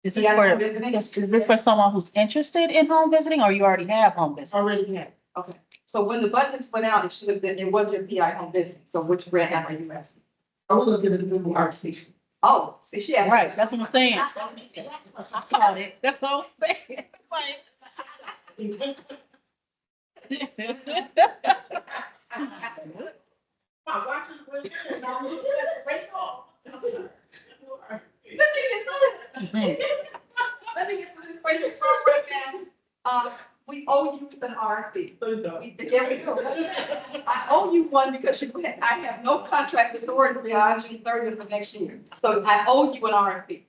[SPEAKER 4] Is this
[SPEAKER 1] Yeah,
[SPEAKER 4] for,
[SPEAKER 1] home visiting?
[SPEAKER 4] is this for someone who's interested in home visiting, or you already have home visiting?
[SPEAKER 9] Already have.
[SPEAKER 1] Okay, so when the budgets went out, it should have been, it was your PI home visiting, so which grant app are you asking?
[SPEAKER 9] I was looking at the new art station.
[SPEAKER 1] Oh, see, she asked.
[SPEAKER 4] Right, that's what I'm saying. I caught it, that's what I'm saying.
[SPEAKER 9] My watch is with it, and I'm looking at it right now.
[SPEAKER 1] Let me get to this question right now. We owe you an RFP. Yeah, we do. I owe you one because I have no contract authority beyond June 30th of next year. So I owe you an RFP.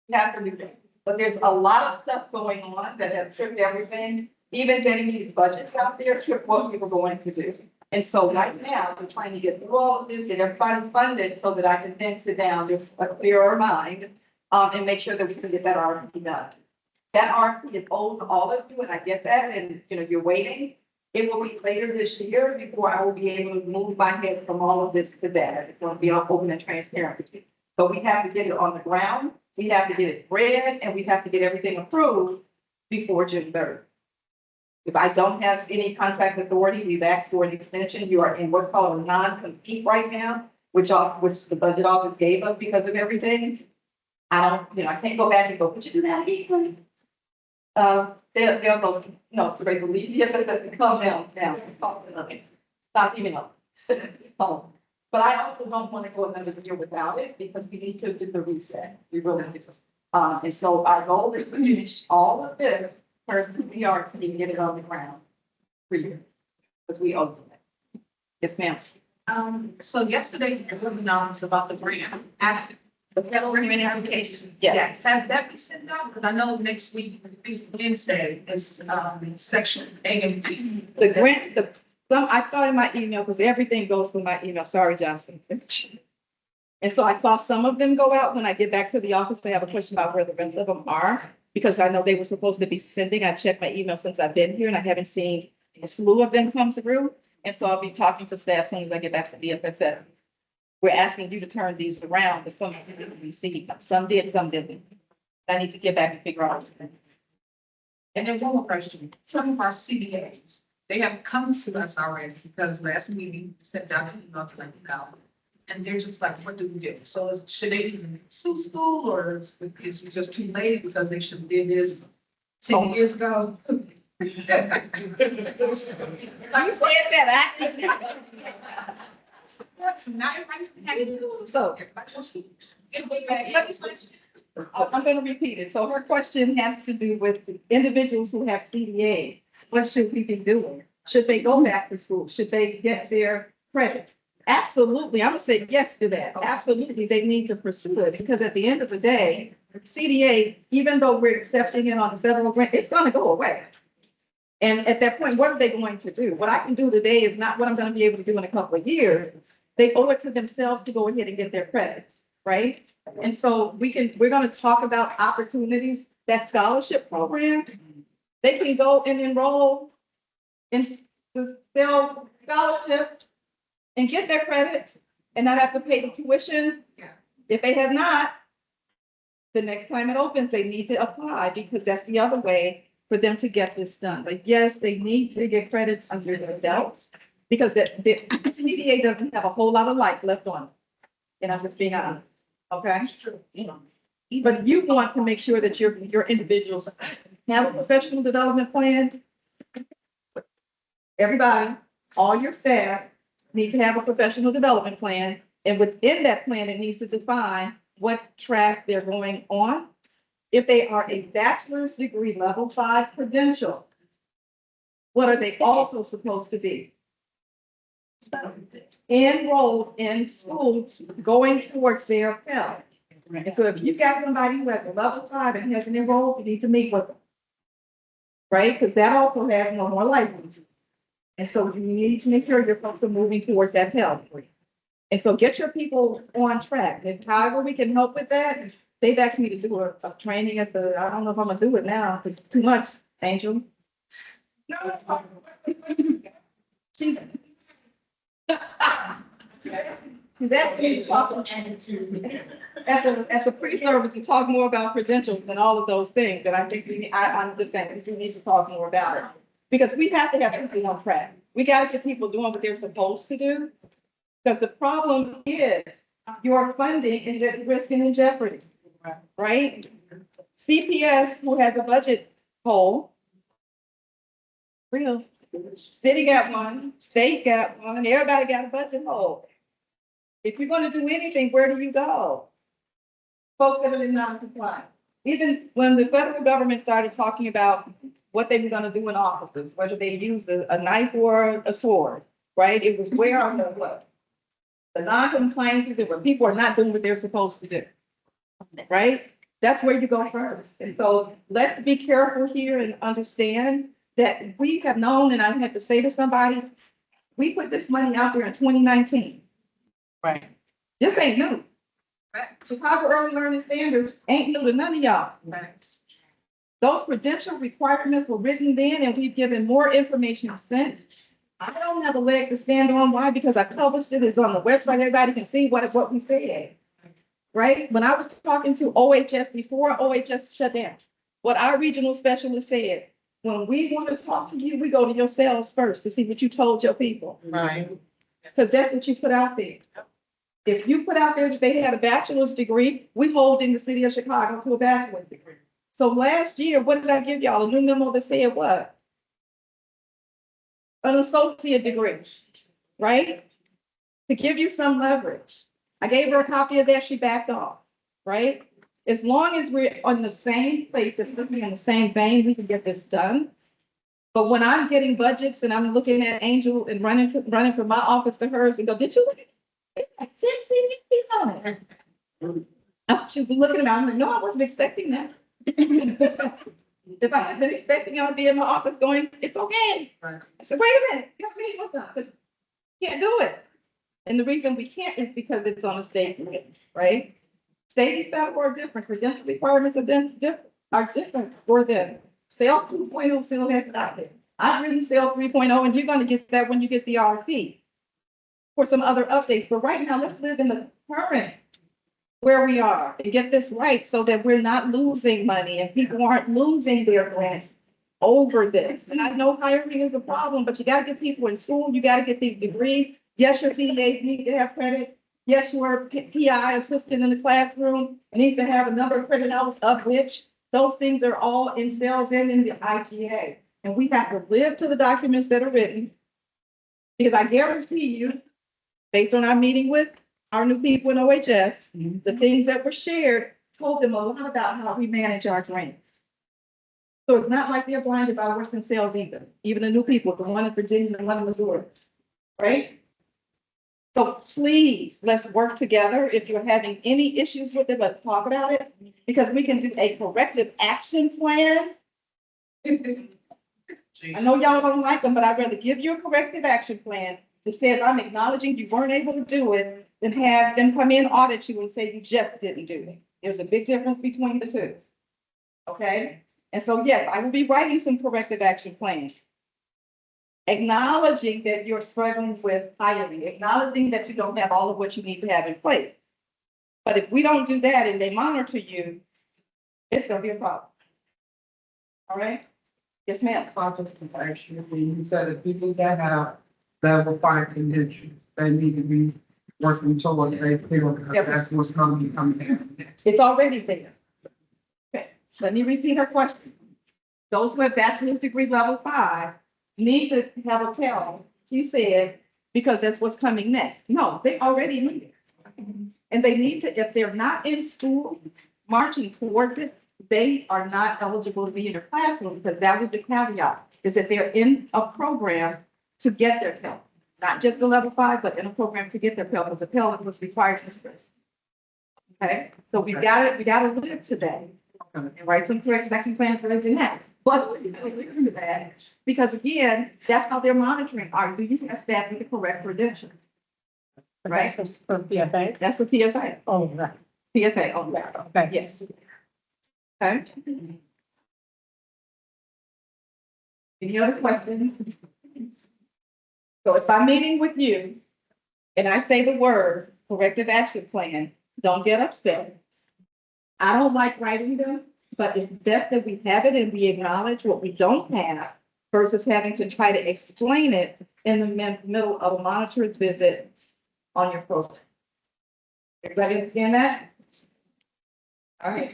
[SPEAKER 1] You have to do that. But there's a lot of stuff going on that have tripped everything. Even getting these budgets out there tripped what we were going to do. And so right now, we're trying to get through all of this, get everybody funded so that I can then sit down with a clearer mind, and make sure that we can get that RFP done. That RFP is owed to all of you, and I get that, and, you know, you're waiting. It will be later this year before I will be able to move my head from all of this to that. It's going to be all open and transparent with you. But we have to get it on the ground, we have to get it read, and we have to get everything approved before June 3rd. If I don't have any contract authority, we've asked for an extension. You are in what's called a non-compete right now, which the budget office gave us because of everything. I don't, you know, I can't go back and go, could you do that again? They'll go, no, so they believe, calm down, stop emailing. But I also don't want to go another year without it because we need to do the reset. We really need to. And so our goal is to finish all of this, first we are to get it on the ground for you. Because we owe them it. Yes, ma'am.
[SPEAKER 6] So yesterday, the webinar was about the grant, the federal grant application.
[SPEAKER 1] Yeah.
[SPEAKER 6] Yes, have that be sent out, because I know next week, Wednesday, is, sections A and B.
[SPEAKER 1] The grant, I saw in my email, because everything goes through my email. Sorry, Justin. And so I saw some of them go out when I get back to the office. I have a question about where the rest of them are, because I know they were supposed to be sending. I checked my email since I've been here and I haven't seen a slew of them come through. And so I'll be talking to staff as soon as I get back to DFSS. We're asking you to turn these around, but some of you didn't receive them. Some did, some didn't. I need to get back and figure out.
[SPEAKER 6] And then one more question, some of our CDAs, they have come to us already, because last meeting sent out an email to them about. And they're just like, what do we do? So should they even sue school, or is it just too late because they should have did this 10 years ago?
[SPEAKER 1] You said that,
[SPEAKER 6] So now everybody's having to do it.
[SPEAKER 1] So-
[SPEAKER 6] Everybody wants to get away back legislation.
[SPEAKER 1] I'm gonna repeat it. So her question has to do with individuals who have CDAs. What should we be doing? Should they go back to school? Should they get their credit? Absolutely. I'm gonna say yes to that. Absolutely. They need to pursue it because at the end of the day, CDA, even though we're accepting it on the federal grant, it's gonna go away. And at that point, what are they going to do? What I can do today is not what I'm gonna be able to do in a couple of years. They owe it to themselves to go ahead and get their credits, right? And so we're gonna talk about opportunities, that scholarship program. They can go and enroll in the sales scholarship and get their credits and not have to pay the tuition.
[SPEAKER 6] Yeah.
[SPEAKER 1] If they have not, the next time it opens, they need to apply because that's the other way for them to get this done. But yes, they need to get credits under their belts because the CDA doesn't have a whole lot of life left on it. And I'm just being honest, okay?
[SPEAKER 6] It's true, you know.
[SPEAKER 1] But you want to make sure that your individuals have a professional development plan. Everybody, all your staff need to have a professional development plan. And within that plan, it needs to define what track they're going on. If they are a bachelor's degree, level 5 credential, what are they also supposed to be? Enrolled in schools going towards their Pell. And so if you've got somebody who has a level 5 and hasn't enrolled, you need to meet with them. Right? Because that also has no more license. And so you need to make sure your folks are moving towards that Pell degree. And so get your people on track. If however we can help with that, they've asked me to do a training at the, I don't know if I'm gonna do it now, because it's too much, Angel. She's. She's actually talking at the pre-service to talk more about credentials and all of those things. And I think I'm just saying, we need to talk more about it. Because we have to have people on track. We gotta get people doing what they're supposed to do. Because the problem is your funding is at risk and in jeopardy, right? CPS, who has a budget hole, real, city got one, state got one, everybody got a budget hole. If you're gonna do anything, where do you go? Folks that are in non-compliance. Even when the federal government started talking about what they were gonna do in offices, whether they use a knife or a sword, right? It was where are the what? The non-compliances and where people are not doing what they're supposed to do, right? That's where you go first. And so let's be careful here and understand that we have known, and I had to say to somebody, we put this money out there in 2019.
[SPEAKER 4] Right.
[SPEAKER 1] This ain't new.
[SPEAKER 6] Facts.
[SPEAKER 1] Chicago Early Learning Standards ain't new to none of y'all.
[SPEAKER 6] Facts.
[SPEAKER 1] Those credential requirements were written then, and we've given more information since. I don't have a leg to stand on. Why? Because I published it. It's on the website. Everybody can see what we said. Right? When I was talking to OHS before OHS shut down, what our regional specialist said, when we want to talk to you, we go to your cells first to see what you told your people.
[SPEAKER 2] Right.
[SPEAKER 1] Because that's what you put out there. If you put out there that they had a bachelor's degree, we hold in the city of Chicago to a bachelor's degree. So last year, what did I give y'all? A new memo that said what? An associate degree, right? To give you some leverage. I gave her a copy of that, she backed off, right? As long as we're on the same place, if we're in the same vein, we can get this done. But when I'm getting budgets and I'm looking at Angel and running from my office to hers and go, did you look at it? I didn't see anything on it. She's looking at me, I'm like, no, I wasn't expecting that. If I had been expecting I would be in my office going, it's okay.
[SPEAKER 6] Right.
[SPEAKER 1] I said, wait a minute, you me what's up? Can't do it. And the reason we can't is because it's on a state grid, right? State and federal are different. Credential requirements are different for them. Sales 2.0 still has it out there. I've written Sales 3.0, and you're going to get that when you get the RFP for some other updates. But right now, let's live in the current where we are and get this right so that we're not losing money and people aren't losing their grants over this. And I know hiring is a problem, but you got to get people in school. You got to get these degrees. Yes, your CEAs need to have credit. Yes, your PI assistant in the classroom needs to have a number of credit hours, of which those things are all instilled in the IGA. And we have to live to the documents that are written. Because I guarantee you, based on our meeting with our new people in OHS, the things that were shared told them a lot about how we manage our grants. So it's not like they're blinded by Western sales either. Even the new people, the one in Virginia and the one in Missouri, right? So please, let's work together. If you're having any issues with it, let's talk about it, because we can do a corrective action plan. I know y'all don't like them, but I'd rather give you a corrective action plan that says I'm acknowledging you weren't able to do it than have them come in, audit you and say you just didn't do it. There's a big difference between the two. Okay? And so, yes, I will be writing some corrective action plans. Acknowledging that you're struggling with hiring, acknowledging that you don't have all of what you need to have in place. But if we don't do that and they monitor you, it's gonna be a problem. All right? Yes, ma'am.
[SPEAKER 10] Actually, you said that people that have level 5 conditions, they need to be working towards they feel because that's what's gonna be coming in.
[SPEAKER 1] It's already there. Okay, let me repeat her question. those who have bachelor's degree level 5 need to have a Pell, he said, because that's what's coming next. No, they already need it. And they need to, if they're not in school marching towards it, they are not eligible to be in a classroom, because that was the caveat, is that they're in a program to get their Pell. Not just the level 5, but in a program to get their Pell, because the Pell was required to stay. Okay, so we gotta live today and write some corrective action plans for everything that. But we gotta live into that, because again, that's how they're monitoring. Do you have staff with the correct credentials? Right?
[SPEAKER 9] That's for PFA.
[SPEAKER 1] That's for PFA.
[SPEAKER 9] Oh, right.
[SPEAKER 1] PFA, oh,
[SPEAKER 9] Okay.
[SPEAKER 1] yes. Okay. Any other questions? So if I'm meeting with you and I say the word corrective action plan, don't get upset. I don't like writing them, but it's best that we have it and we acknowledge what we don't have versus having to try to explain it in the middle of a monitor's visit on your program. Everybody understand that? All right.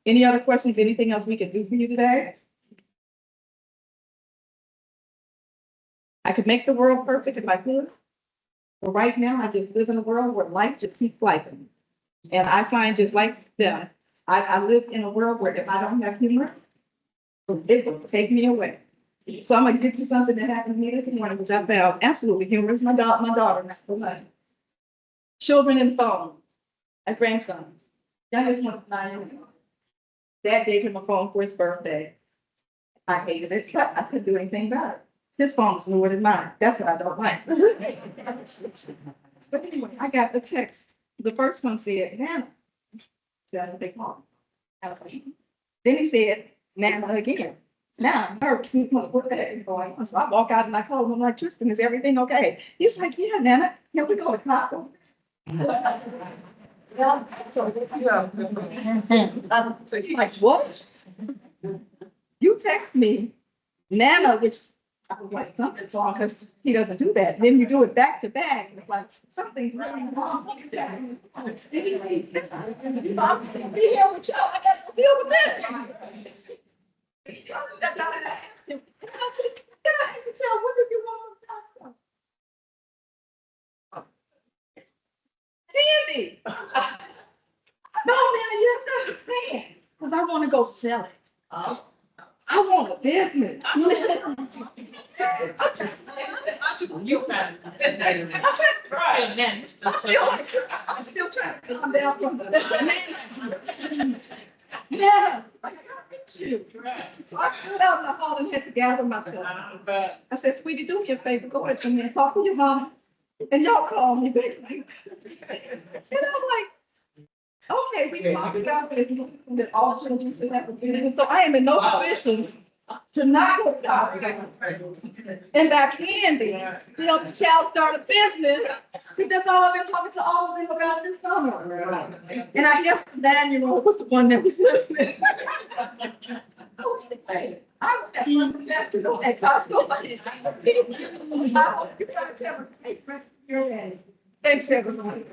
[SPEAKER 1] Any other questions? Anything else we can do for you today? I could make the world perfect if I could. But right now, I just live in a world where life just keeps life. And I find just like them, I live in a world where if I don't have humor, it will take me away. So I'm gonna give you something that happened to me this morning, which I found absolutely humorous. My daughter, not so much. Children and phones. My grandson, youngest one is 9 years old. Dad gave him a phone for his birthday. I hated it, but I couldn't do anything about it. His phone is newer than mine. That's what I don't like. But anyway, I got a text. The first one said, Nana. That's what they call me. Then he said, Nana again. Now I'm nervous. What the heck is going on? So I walk out and I call him. I'm like, Tristan, is everything okay? He's like, yeah, Nana. Yeah, we go to Costco. So he's like, what? You text me, Nana, which I was like, something's wrong, because he doesn't do that. Then you do it back to back. It's like, something's really wrong. I'm be here with y'all. I got to deal with this. What do you want? Candy. No, man, you have to understand, because I want to go sell it. I want a business. I'm still trying to calm down from the. Yeah. I got you. So I stood out in the hall and had to gather myself. I said, sweetie, do me a favor, go ahead to me and talk to your mom. And y'all call me back. And I'm like, okay, we talked about business, that all children should have a business, so I am in no position to not go to Costco and buy candy, to help the child start a business, because that's all I've been talking to all of them about this summer. And I guess the 9-year-old was the one that was listening. I would have to go at Costco. Thanks, everybody.